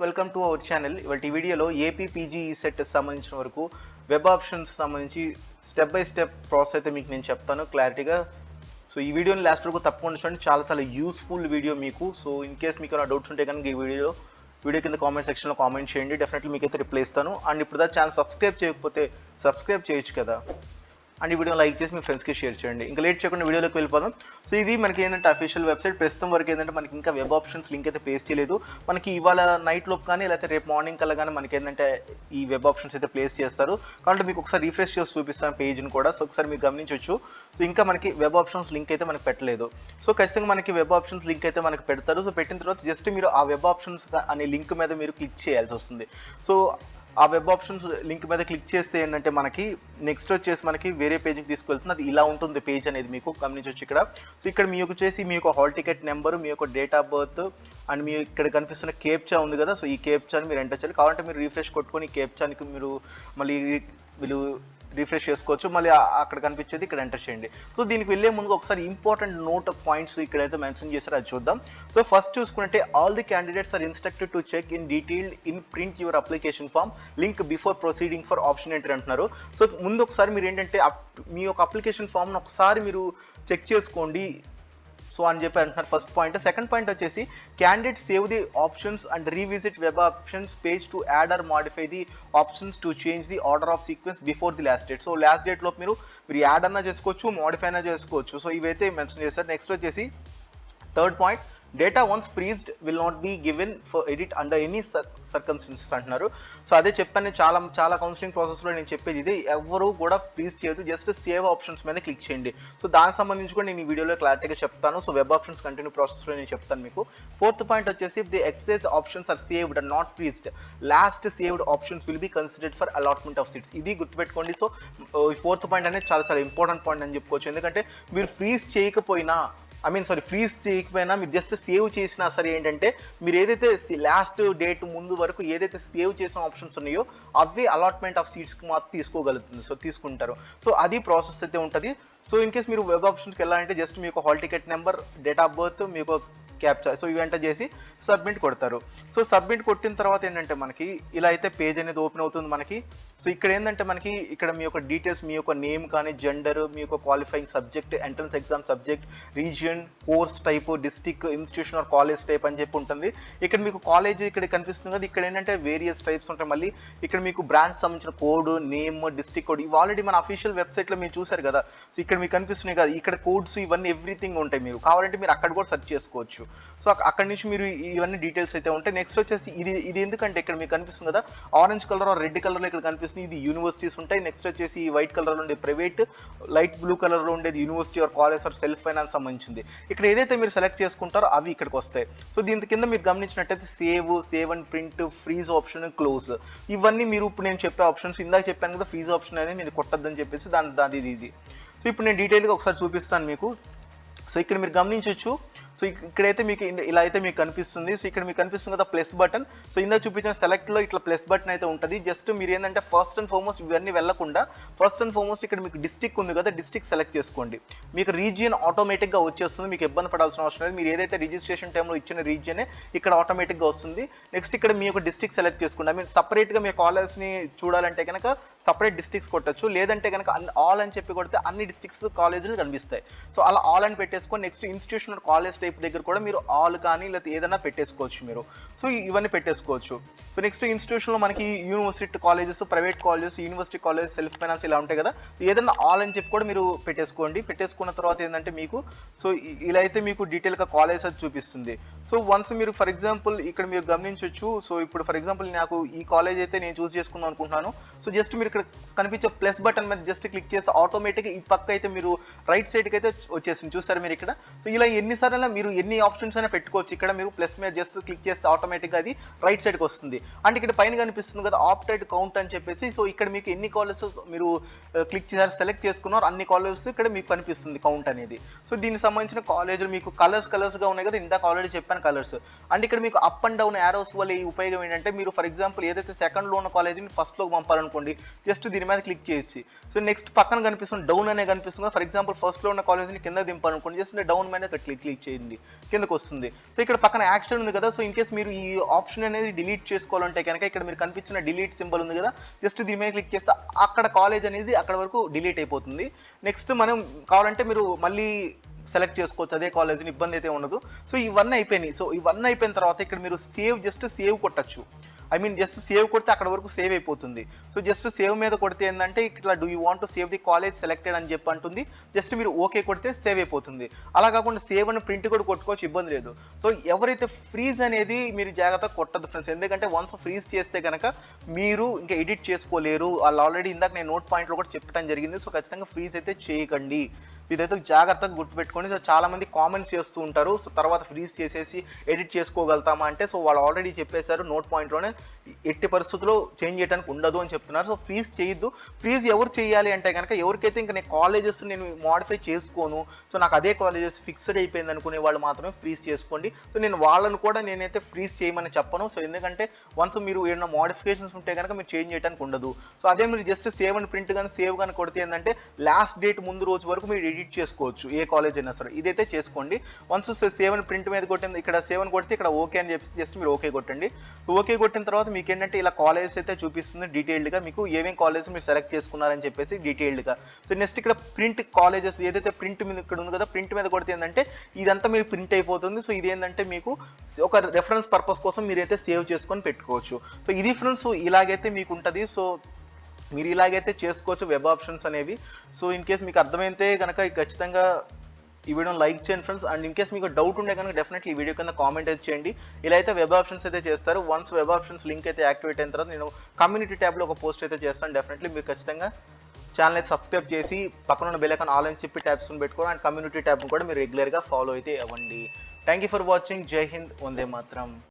Welcome to our channel. ఇవాళ వీడియోలో AP PGECET సంబంధించిన వరకు వెబ్ ఆప్షన్స్ సంబంధించి స్టెప్ బై స్టెప్ ప్రాసెస్ అయితే మీకు నేను చెప్తాను క్లారిటీగా. సో ఈ వీడియోని లాస్ట్ వరకు తప్పకుండా చూడండి, చాలా యూస్ఫుల్ వీడియో మీకు. సో ఇన్ కేస్ మీకు ఏమైనా డౌట్స్ ఉంటే కనుక ఈ వీడియో కింద కామెంట్ సెక్షన్లో కామెంట్ చేయండి, డెఫినెట్లీ మీకైతే రిప్లై ఇస్తాను. అండ్ ఇప్పుడు ఛానల్ సబ్స్క్రైబ్ చేయకపోతే సబ్స్క్రైబ్ చేయొచ్చు కదా, అండ్ ఈ వీడియో లైక్ చేసి మీ ఫ్రెండ్స్కి షేర్ చేయండి. ఇంకా లేట్ చేయకుండా వీడియోలోకి వెళ్ళిపోదాం. సో ఇది మనకి ఏంటంటే అఫీషియల్ వెబ్సైట్. ప్రస్తుతం వరకు ఏంటంటే మనకి ఇంకా వెబ్ ఆప్షన్స్ లింక్ అయితే ప్లేస్ చేయలేదు. మనకి ఇవాళ నైట్ లోపు కానీ లేకపోతే రేపు మార్నింగ్ కల్లా కానీ మనకి ఏంటంటే ఈ వెబ్ ఆప్షన్స్ అయితే ప్లేస్ చేస్తారు. కాబట్టి మీకు ఒకసారి రిఫ్రెష్ చేసి చూపిస్తాను పేజ్ని కూడా. సో ఒకసారి మీరు గమనించవచ్చు. సో ఇంకా మనకి వెబ్ ఆప్షన్స్ లింక్ అయితే మనకి పెట్టలేదు. సో ఖచ్చితంగా మనకి వెబ్ ఆప్షన్స్ లింక్ అయితే మనకి పెడతారు. సో పెట్టిన తర్వాత జస్ట్ మీరు ఆ వెబ్ ఆప్షన్స్ అనే లింక్ మీద మీరు క్లిక్ చేయాల్సి వస్తుంది. సో ఆ వెబ్ ఆప్షన్స్ లింక్ మీద క్లిక్ చేస్తే ఏంటంటే మనకి నెక్స్ట్ వచ్చేసి మనకి వేరే పేజ్కి తీసుకెళ్తుంది. అది ఇలా ఉంటుంది పేజ్ అనేది, మీకు గమనించవచ్చు ఇక్కడ. సో ఇక్కడ మీకు వచ్చేసి మీ యొక్క హాల్ టికెట్ నెంబరు, మీ యొక్క డేట్ ఆఫ్ బర్త్ అండ్ మీ ఇక్కడ కనిపిస్తున్న కేప్చా ఉంది కదా. సో ఈ కేప్చాని మీరు ఎంటర్ చేయాలి. కావాలంటే మీరు రిఫ్రెష్ కొట్టుకొని కేప్చానికి మీరు మళ్ళీ వీళ్ళు రిఫ్రెష్ చేసుకోవచ్చు. మళ్ళీ అక్కడ కనిపించేది ఇక్కడ ఎంటర్ చేయండి. సో దీనికి వెళ్ళే ముందు ఒకసారి ఇంపార్టెంట్ నోట్ ఆఫ్ పాయింట్స్ ఇక్కడైతే మెన్షన్ చేశారో అది చూద్దాం. సో ఫస్ట్ చూసుకుంటే all the candidates are instructed to check in detailed in print your application form link before proceeding for option entry అంటున్నారు. సో ముందు ఒకసారి మీరు ఏంటంటే మీ యొక్క అప్లికేషన్ ఫామ్ను ఒకసారి మీరు చెక్ చేసుకోండి సో అని చెప్పి అంటున్నారు ఫస్ట్ పాయింట్. సెకండ్ పాయింట్ వచ్చేసి candidate save the options and revisit web options page to add or modify the options to change the order of sequence before the last date. So last డేట్లో మీరు add అన్నా చేసుకోవచ్చు, modify అయినా చేసుకోవచ్చు. So ఇవైతే mention చేస్తారు. Next వచ్చేసి third point, data once freezed will not be given for edit under any circumstances అంటున్నారు. సో అదే చెప్పాను, చాలా కౌన్సిలింగ్ ప్రాసెస్లో నేను చెప్పేది ఇది, ఎవరు కూడా ఫ్రీజ్ చేయదు, జస్ట్ సేవ్ ఆప్షన్స్ మీద క్లిక్ చేయండి. సో దానికి సంబంధించి కూడా నేను ఈ వీడియోలో క్లారిటీగా చెప్తాను. సో వెబ్ ఆప్షన్స్ కంటిన్యూ ప్రాసెస్లో నేను చెప్తాను మీకు. ఫోర్త్ పాయింట్ వచ్చేసి ది ఎక్సైజ్ options are saved and not freezed, last saved options will be considered for allotment of seats. ఇది గుర్తుపెట్టుకోండి. సో ఈ ఫోర్త్ పాయింట్ అనేది చాలా ఇంపార్టెంట్ పాయింట్ అని చెప్పుకోవచ్చు. ఎందుకంటే మీరు ఫ్రీజ్ చేయకపోయినా ఫ్రీజ్ చేయకపోయినా మీరు జస్ట్ సేవ్ చేసినా సరే ఏంటంటే మీరు ఏదైతే లాస్ట్ డేట్ ముందు వరకు ఏదైతే సేవ్ చేసిన ఆప్షన్స్ ఉన్నాయో అవి అలాట్మెంట్ ఆఫ్ సీట్స్కి మాత్రం తీసుకోగలుగుతుంది. సో తీసుకుంటారు. సో అది ప్రాసెస్ అయితే ఉంటుంది. సో ఇన్ కేస్ మీరు వెబ్ ఆప్షన్స్కి వెళ్ళాలంటే జస్ట్ మీకు hall ticket number, date of birth, మీకు క్యాప్చా, సో ఇవి ఎంటర్ చేసి సబ్మిట్ కొడతారు. సో సబ్మిట్ కొట్టిన తర్వాత ఏంటంటే మనకి ఇలా అయితే పేజ్ అనేది ఓపెన్ అవుతుంది మనకి. సో ఇక్కడ ఏంటంటే మనకి ఇక్కడ మీ యొక్క డీటెయిల్స్, మీ యొక్క నేమ్ కానీ, జెండర్, మీ యొక్క qualifying subject, entrance exam subject, region, course type, district, institution or college type అని చెప్పి ఉంటుంది. ఇక్కడ మీకు కాలేజ్ ఇక్కడ కనిపిస్తుంది కదా. ఇక్కడ ఏంటంటే వేరియస్ టైప్స్ ఉంటాయి. మళ్ళీ ఇక్కడ మీకు బ్రాంచ్ సంబంధించిన కోడ్, నేమ్, డిస్ట్రిక్ట్ కోడ్ ఇవి ఆల్రెడీ మన అఫీషియల్ వెబ్సైట్లో మీరు చూసారు కదా. సో ఇక్కడ మీకు కనిపిస్తున్నాయి కదా, ఇక్కడ కోడ్స్ ఇవన్నీ ఎవ్రీథింగ్ ఉంటాయి. మీరు కావాలంటే మీరు అక్కడ కూడా సెర్చ్ చేసుకోవచ్చు. సో అక్కడి నుంచి మీరు ఇవన్నీ డీటెయిల్స్ అయితే ఉంటాయి. నెక్స్ట్ వచ్చేసి ఇది ఎందుకంటే ఇక్కడ మీకు కనిపిస్తుంది కదా ఆరెంజ్ కలర్ ఆర్ రెడ్ కలర్లో ఇక్కడ కనిపిస్తుంది, ఇది యూనివర్సిటీస్ ఉంటాయి. నెక్స్ట్ వచ్చేసి వైట్ కలర్లో ఉండే ప్రైవేట్, లైట్ బ్లూ కలర్లో ఉండేది university or college or self finance సంబంధించింది. ఇక్కడ ఏదైతే మీరు సెలెక్ట్ చేసుకుంటారో అవి ఇక్కడికి వస్తాయి. సో దీని కింద మీరు గమనించినట్టయితే save and print, freeze option, close, ఇవన్నీ మీరు ఇప్పుడు నేను చెప్పే ఆప్షన్స్. ఇందాక చెప్పాను కదా ఫ్రీజ్ ఆప్షన్ అనేది మీరు కొట్టద్దని చెప్పేసి దాని ఇది. సో ఇప్పుడు నేను డీటెయిల్గా ఒకసారి చూపిస్తాను మీకు. సో ఇక్కడ మీరు గమనించవచ్చు. సో ఇక్కడైతే మీకు ఇలా అయితే మీకు కనిపిస్తుంది. సో ఇక్కడ మీకు కనిపిస్తుంది కదా ప్లస్ బటన్. సో ఇందాక చూపించిన సెలెక్ట్లో ఇట్లా ప్లస్ బటన్ అయితే ఉంటుంది. జస్ట్ మీరు ఏంటంటే ఫస్ట్ అండ్ ఫార్మోస్ట్ ఇవన్నీ వెళ్ళకుండా ఫస్ట్ అండ్ ఫార్మోస్ట్ ఇక్కడ మీకు డిస్ట్రిక్ట్ ఉంది కదా, డిస్ట్రిక్ట్ సెలెక్ట్ చేసుకోండి. మీకు రీజియన్ ఆటోమేటిక్గా వచ్చేస్తుంది, మీకు ఇబ్బంది పడాల్సిన అవసరం లేదు. మీరు ఏదైతే రిజిస్ట్రేషన్ టైంలో ఇచ్చిన రీజియనే ఇక్కడ ఆటోమేటిక్గా వస్తుంది. నెక్స్ట్ ఇక్కడ మీ యొక్క డిస్ట్రిక్ట్ సెలెక్ట్ చేసుకోండి. సపరేట్గా మీ కాలేజ్ని చూడాలంటే కనుక సపరేట్ డిస్ట్రిక్ట్స్ కొట్టచ్చు, లేదంటే కనుక ఆల్ అని చెప్పి కొడితే అన్ని డిస్ట్రిక్ట్స్ కాలేజీలు కనిపిస్తాయి. సో అలా ఆల్ అని పెట్టేసుకొని నెక్స్ట్ ఇన్స్టిట్యూషన్ కాలేజ్ టైప్ దగ్గర కూడా మీరు ఆల్ కానీ లేకపోతే ఏదైనా పెట్టేసుకోవచ్చు మీరు. సో ఇవన్నీ పెట్టేసుకోవచ్చు. సో నెక్స్ట్ ఇన్స్టిట్యూషన్లో మనకి university colleges, private colleges, university college, self finance ఇలా ఉంటాయి కదా. ఏదైనా ఆల్ అని చెప్పి కూడా మీరు పెట్టేసుకోండి. పెట్టేసుకున్న తర్వాత ఏంటంటే మీకు సో ఇలా అయితే మీకు డీటెయిల్గా కాలేజ్ అది చూపిస్తుంది. సో వన్స్ మీరు ఫర్ ఎగ్జాంపుల్ ఇక్కడ మీరు గమనించవచ్చు. సో ఇప్పుడు ఫర్ ఎగ్జాంపుల్ నాకు ఈ కాలేజ్ అయితే నేను చూస్ చేసుకుందాం అనుకుంటున్నాను. సో జస్ట్ మీరు ఇక్కడ కనిపించే ప్లస్ బటన్ మీద జస్ట్ క్లిక్ చేస్తే ఆటోమేటిక్గా ఈ పక్క అయితే మీరు రైట్ సైడ్కి అయితే వచ్చేసింది, చూస్తారు మీరు ఇక్కడ. సో ఇలా ఎన్నిసార్లు మీరు ఎన్ని ఆప్షన్స్ అయినా పెట్టుకోవచ్చు. ఇక్కడ మీరు ప్లస్ మీద జస్ట్ క్లిక్ చేస్తే ఆటోమేటిక్గా అది రైట్ సైడ్కి వస్తుంది. అంటే ఇక్కడ పైన కనిపిస్తుంది కదా ఆప్టెడ్ కౌంట్ అని చెప్పేసి. సో ఇక్కడ మీకు ఎన్ని కాలేజెస్ మీరు క్లిక్ చేసి సెలెక్ట్ చేసుకున్నారు అన్ని కాలేజెస్ ఇక్కడ మీకు కనిపిస్తుంది కౌంట్ అనేది. సో దీనికి సంబంధించిన కాలేజీలు మీకు కలర్స్గా ఉన్నాయి కదా, ఇందాక ఆల్రెడీ చెప్పాను కలర్స్. అంటే ఇక్కడ మీకు అప్ అండ్ డౌన్ యారోస్ వల్ల ఈ ఉపయోగం ఏంటంటే మీరు ఫర్ ఎగ్జాంపుల్ ఏదైతే సెకండ్లో ఉన్న కాలేజీని ఫస్ట్లోకి పంపాలనుకోండి, జస్ట్ దీని మీద క్లిక్ చేసి సో నెక్స్ట్ పక్కన కనిపిస్తుంది డౌన్ అనే కనిపిస్తుంది. ఫర్ ఎగ్జాంపుల్ ఫస్ట్లో ఉన్న కాలేజ్ని కింద దింపాలనుకోండి, జస్ట్ డౌన్ మీద క్లిక్ చేయండి, కిందకు వస్తుంది. సో ఇక్కడ పక్కన యాక్షన్ ఉంది కదా, సో ఇన్ కేస్ మీరు ఈ ఆప్షన్ అనేది డిలీట్ చేసుకోవాలంటే కనుక ఇక్కడ మీరు కనిపించిన డిలీట్ సింబల్ ఉంది కదా, జస్ట్ దీని మీద క్లిక్ చేస్తే అక్కడ కాలేజ్ అనేది అక్కడ వరకు డిలీట్ అయిపోతుంది. నెక్స్ట్ మనం కావాలంటే మీరు మళ్ళీ సెలెక్ట్ చేసుకోవచ్చు అదే కాలేజీని, ఇబ్బంది అయితే ఉండదు. సో ఇవన్నీ అయిపోయినాయి. సో ఇవన్నీ అయిపోయిన తర్వాత ఇక్కడ మీరు జస్ట్ సేవ్ కొట్టచ్చు. జస్ట్ సేవ్ కొడితే అక్కడ వరకు సేవ్ అయిపోతుంది. సో జస్ట్ సేవ్ మీద కొడితే ఏంటంటే ఇట్లా do you want to save the college selected అని చెప్పి అంటుంది. జస్ట్ మీరు ఓకే కొడితే సేవ్ అయిపోతుంది. అలా కాకుండా సేవ్ అని ప్రింట్ కూడా కొట్టుకోవచ్చు, ఇబ్బంది లేదు. సో ఎవరైతే ఫ్రీజ్ అనేది మీరు జాగ్రత్తగా కొట్టద్దు ఫ్రెండ్స్, ఎందుకంటే వన్స్ ఫ్రీజ్ చేస్తే కనుక మీరు ఇంకా ఎడిట్ చేసుకోలేరు. వాళ్ళు ఆల్రెడీ ఇందాక నేను నోట్ పాయింట్లో కూడా చెప్పడం జరిగింది. సో ఖచ్చితంగా ఫ్రీజ్ అయితే చేయకండి, ఇదైతే జాగ్రత్తగా గుర్తుపెట్టుకోండి. సో చాలా మంది కామెంట్స్ చేస్తూ ఉంటారు, సో తర్వాత ఫ్రీజ్ చేసేసి ఎడిట్ చేసుకోగలుగుతామా అంటే, సో వాళ్ళు ఆల్రెడీ చెప్పేశారు నోట్ పాయింట్లోనే ఎట్టి పరిస్థితుల్లో చేంజ్ చేయడానికి ఉండదు అని చెప్తున్నారు. సో ఫ్రీజ్ చేయొద్దు. ఫ్రీజ్ ఎవరు చేయాలి అంటే కనుక ఎవరికైతే ఇంకా నేను కాలేజెస్ నేను మోడిఫై చేసుకోను, సో నాకు అదే కాలేజెస్ ఫిక్స్డ్ అయిపోయింది అనుకునే వాళ్ళు మాత్రమే ఫ్రీజ్ చేసుకోండి. సో నేను వాళ్ళను కూడా నేనైతే ఫ్రీజ్ చేయమని చెప్పను. సో ఎందుకంటే వన్స్ మీరు ఏమైనా మోడిఫికేషన్స్ ఉంటే కనుక మీరు చేంజ్ చేయడానికి ఉండదు. సో అదే మీరు జస్ట్ సేవ్ అని ప్రింట్ కానీ సేవ్ కానీ కొడితే ఏంటంటే లాస్ట్ డేట్ ముందు రోజు వరకు మీరు ఎడిట్ చేసుకోవచ్చు ఏ కాలేజ్ అయినా సరే. ఇదైతే చేసుకోండి. వన్స్ సేవ్ అని ప్రింట్ మీద కొట్టింది, ఇక్కడ సేవ్ అని కొడితే ఇక్కడ ఓకే అని చెప్పి జస్ట్ మీరు ఓకే కొట్టండి. ఓకే కొట్టిన తర్వాత మీకు ఏంటంటే ఇలా కాలేజెస్ అయితే చూపిస్తుంది డీటెయిల్డ్గా, మీకు ఏమేమి కాలేజెస్ మీరు సెలెక్ట్ చేసుకున్నారని చెప్పేసి డీటెయిల్డ్గా. సో నెక్స్ట్ ఇక్కడ ప్రింట్ కాలేజెస్ ఏదైతే ప్రింట్ మీద ఇక్కడ ఉంది కదా, ప్రింట్ మీద కొడితే ఏంటంటే ఇదంతా మీరు ప్రింట్ అయిపోతుంది. సో ఇది ఏంటంటే మీకు ఒక రెఫరెన్స్ పర్పస్ కోసం మీరైతే సేవ్ చేసుకొని పెట్టుకోవచ్చు. సో ఇది ఫ్రెండ్స్, ఇలాగైతే మీకు ఉంటుంది. సో మీరు ఇలాగైతే చేసుకోవచ్చు వెబ్ ఆప్షన్స్ అనేవి. సో ఇన్ కేస్ మీకు అర్థమైతే కనుక ఖచ్చితంగా ఈ వీడియోని లైక్ చేయండి ఫ్రెండ్స్. అండ్ ఇన్ కేస్ మీకు డౌట్ ఉంటే కనుక డెఫినెట్లీ ఈ వీడియో కింద కామెంట్ అయితే చేయండి. ఇలా అయితే వెబ్ ఆప్షన్స్ అయితే చేస్తారు. వన్స్ వెబ్ ఆప్షన్స్ లింక్ అయితే యాక్టివేట్ అయిన తర్వాత నేను కమ్యూనిటీ ట్యాబ్లో ఒక పోస్ట్ అయితే చేస్తాను. డెఫినెట్లీ మీరు ఖచ్చితంగా ఛానల్ అయితే సబ్స్క్రైబ్ చేసి పక్కన ఉన్న బెల్ ఐకాన్ ఆల్ అని చెప్పి ట్యాబ్స్ని పెట్టుకోండి. అండ్ కమ్యూనిటీ ట్యాబ్ని కూడా మీరు రెగ్యులర్గా ఫాలో అయితే అవ్వండి. Thank you for watching. జై హింద్, వందే మాత్రం.